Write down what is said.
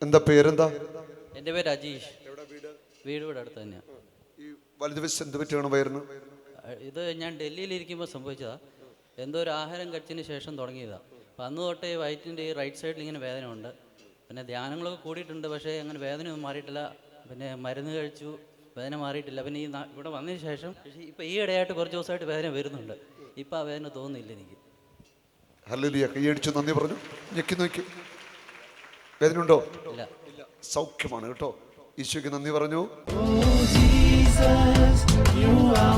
എന്താ പേരെന്താ? എൻ്റെ പേര് അജീഷ്. വീട് ഇവിടെ അടുത്ത് തന്നെയാണ്. ഈ വലതുവശം എന്ത് പറ്റിയാണ് വയറിന്? ഇത് ഞാൻ ഡൽഹിയിലിരിക്കുമ്പോൾ സംഭവിച്ചതാണ്. എന്തോ ഒരു ആഹാരം കഴിച്ചതിന് ശേഷം തുടങ്ങിയതാണ്. അപ്പം അന്ന് തൊട്ടേ വയറ്റിൻ്റെ ഈ റൈറ്റ് സൈഡിൽ ഇങ്ങനെ വേദനയുണ്ട്. പിന്നെ ധ്യാനങ്ങളൊക്കെ കൂടിയിട്ടുണ്ട്, പക്ഷേ അങ്ങനെ വേദനയൊന്നും മാറിയിട്ടില്ല. പിന്നെ മരുന്ന് കഴിച്ചു, വേദന മാറിയിട്ടില്ല. പിന്നെ ഇവിടെ വന്നതിന് ശേഷം ഇപ്പോൾ ഈ ഇടയായിട്ട് കുറച്ച് ദിവസമായിട്ട് വേദന വരുന്നുണ്ട്. ഇപ്പം ആ വേദന തോന്നുന്നില്ല എനിക്ക്. ഹല്ലേലൂയ. കൈയടിച്ചു നന്ദി പറഞ്ഞു. ഞെക്കി നോക്കി. വേദന ഉണ്ടോ? ഇല്ല. സൗഖ്യമാണ് കേട്ടോ. ഈശോയ്ക്ക് നന്ദി പറഞ്ഞു. Oh Jesus, you are